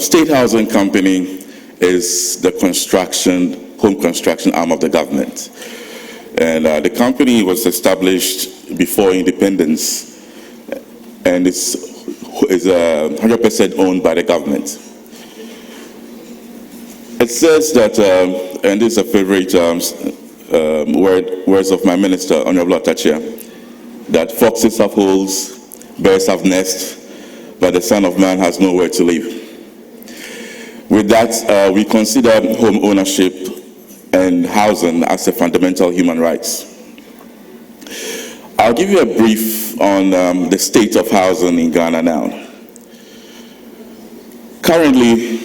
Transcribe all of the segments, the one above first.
State Housing Company is the home construction arm of the government. And the company was established before independence, and it's 100% owned by the government. It says that, and this is a favorite words of my minister, Honorable Atachia, that foxes have holes, bears have nests, but the Son of Man has nowhere to live. With that, we consider home ownership and housing as a fundamental human rights. I'll give you a brief on the state of housing in Ghana now. Currently,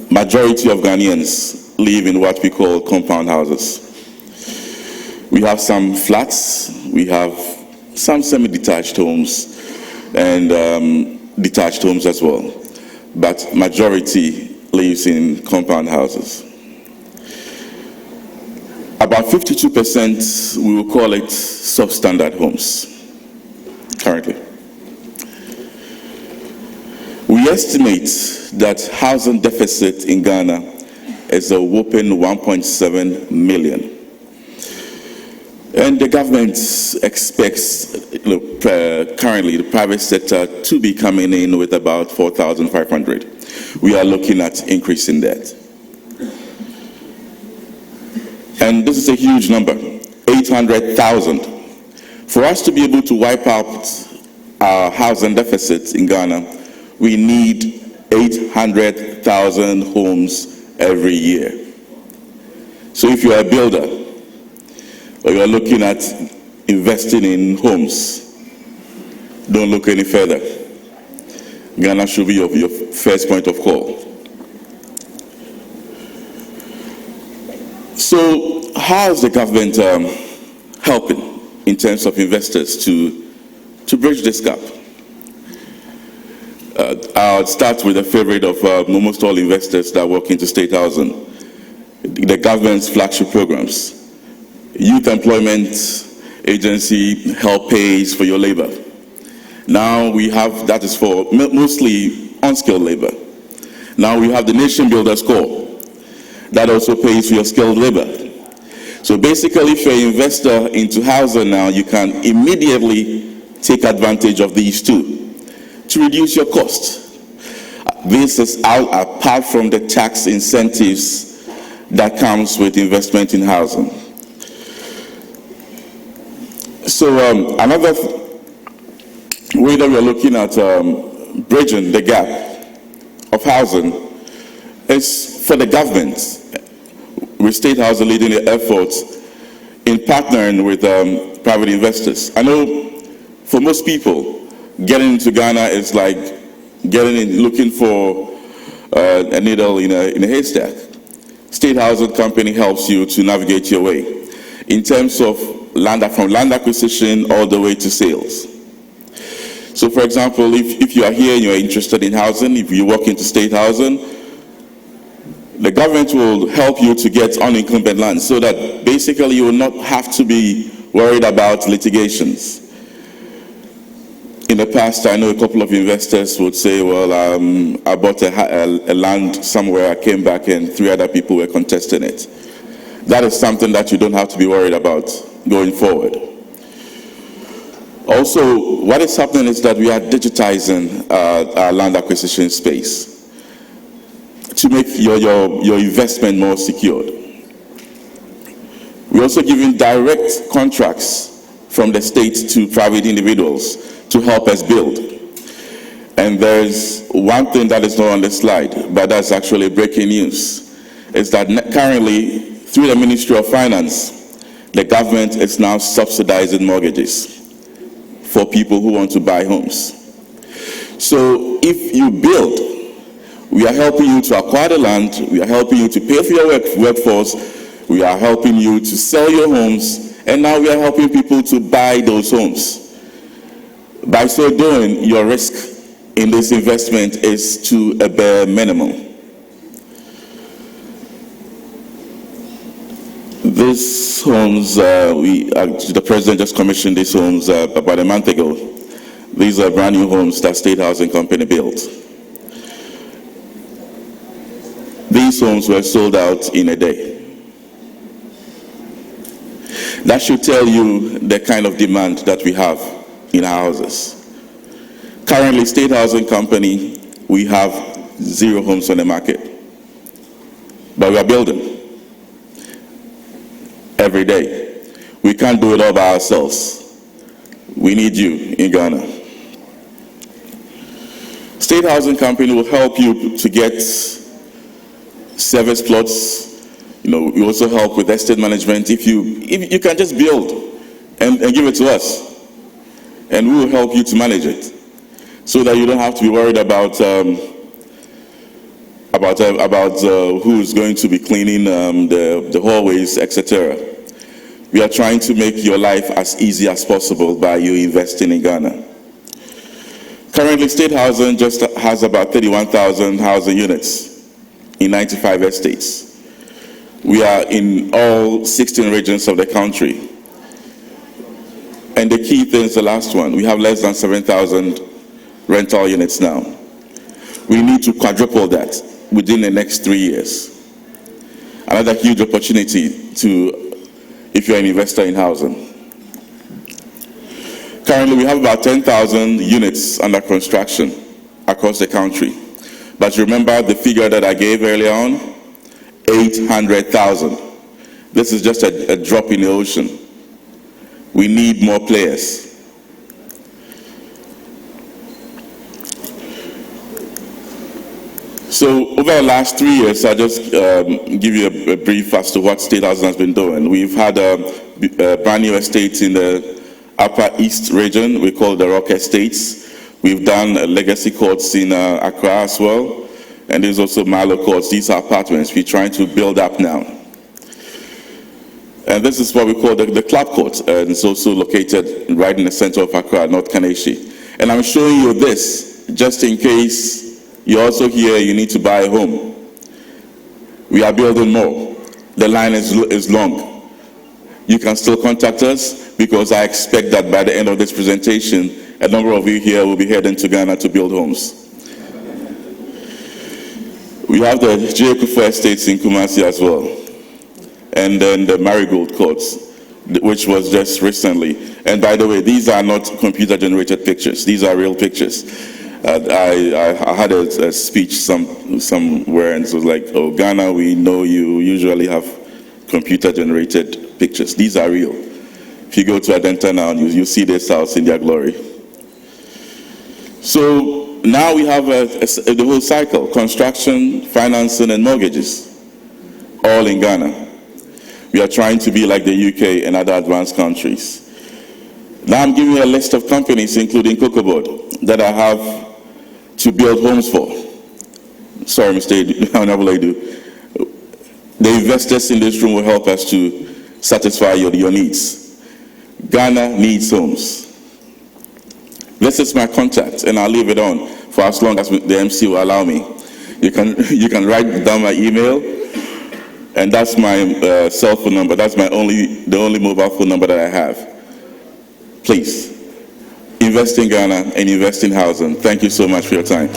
majority of Ghanaians live in what we call compound houses. We have some flats, we have some semi-detached homes, and detached homes as well. But majority lives in compound houses. About 52%, we will call it substandard homes, currently. We estimate that housing deficit in Ghana is a whopping 1.7 million. And the government expects, currently, the private sector to be coming in with about 4,500. We are looking at increasing that. And this is a huge number, 800,000. For us to be able to wipe out our housing deficit in Ghana, we need 800,000 homes every year. So if you're a builder, or you're looking at investing in homes, don't look any further. Ghana should be your first point of call. So how is the government helping in terms of investors to bridge this gap? I'll start with a favorite of almost all investors that work into state housing, the government's flagship programs. Youth Employment Agency help pays for your labor. Now we have, that is for mostly unskilled labor. Now we have the Nation Builder Score. That also pays for your skilled labor. So basically, if you're an investor into housing now, you can immediately take advantage of these two to reduce your cost. This is apart from the tax incentives that comes with investment in housing. So another way that we're looking at bridging the gap of housing is for the government, with State Housing leading the efforts in partnering with private investors. I know for most people, getting into Ghana is like looking for a needle in a haystack. State Housing Company helps you to navigate your way in terms of from land acquisition all the way to sales. So for example, if you are here and you're interested in housing, if you walk into state housing, the government will help you to get unencumbered land so that basically you will not have to be worried about litigations. In the past, I know a couple of investors would say, well, I bought a land somewhere, I came back and 3 other people were contesting it. That is something that you don't have to be worried about going forward. Also, what is happening is that we are digitizing our land acquisition space to make your investment more secured. We're also giving direct contracts from the state to private individuals to help us build. And there's one thing that is not on the slide, but that's actually breaking news, is that currently, through the Ministry of Finance, the government is now subsidizing mortgages for people who want to buy homes. So if you build, we are helping you to acquire the land, we are helping you to pay for your workforce, we are helping you to sell your homes, and now we are helping people to buy those homes. By so doing, your risk in this investment is to a bare minimum. These homes, the president just commissioned these homes about a month ago. These are brand new homes that State Housing Company built. these homes were sold out in a day. That should tell you the kind of demand that we have in our houses. Currently, State Housing Company, we have 0 homes on the market. But we are building every day. We can't do it all by ourselves. We need you in Ghana. State Housing Company will help you to get service plots. We also help with estate management. If you can just build and give it to us, and we will help you to manage it, so that you don't have to be worried about who's going to be cleaning the hallways, etc. We are trying to make your life as easy as possible by you investing in Ghana. Currently, State Housing just has about 31,000 housing units in 95 estates. We are in all 16 regions of the country. And the key thing is the last one. We have less than 7,000 rental units now. We need to quadruple that within the next 3 years. Another huge opportunity if you're an investor in housing. Currently, we have about 10,000 units under construction across the country. But remember the figure that I gave earlier on? 800,000. This is just a drop in the ocean. We need more players. So over the last 3 years, I'll just give you a brief as to what State Housing has been doing. We've had a brand new estate in the Upper East region. We call it the Rock Estates. We've done legacy courts in Accra as well. And there's also Milo courts. These are apartments we're trying to build up now. And this is what we call the Club Court. And it's also located right in the center of Accra, North Kaneshie. And I'm showing you this just in case you're also here, you need to buy a home. We are building more. The line is long. You can still contact us, because I expect that by the end of this presentation, a number of you here will be heading to Ghana to build homes. We have the GHIOS estates in Kumasi as well. And then the Marigold courts, which was just recently. And by the way, these are not computer-generated pictures. These are real pictures. I had a speech somewhere, and it was like, oh, Ghana, we know you usually have computer-generated pictures. These are real. If you go to Adenta now, you see this house in their glory. So now we have the whole cycle: construction, financing, and mortgages, all in Ghana. We are trying to be like the UK and other advanced countries. Now I'm giving you a list of companies, including CocoBoard, that I have to build homes for. Sorry, Mr. Edu. The investors in this room will help us to satisfy your needs. Ghana needs homes. This is my contact, and I'll leave it on for as long as the MC will allow me. You can write down my email, and that's my cell phone number. That's the only mobile phone number that I have. Please invest in Ghana and invest in housing. Thank you so much for your time.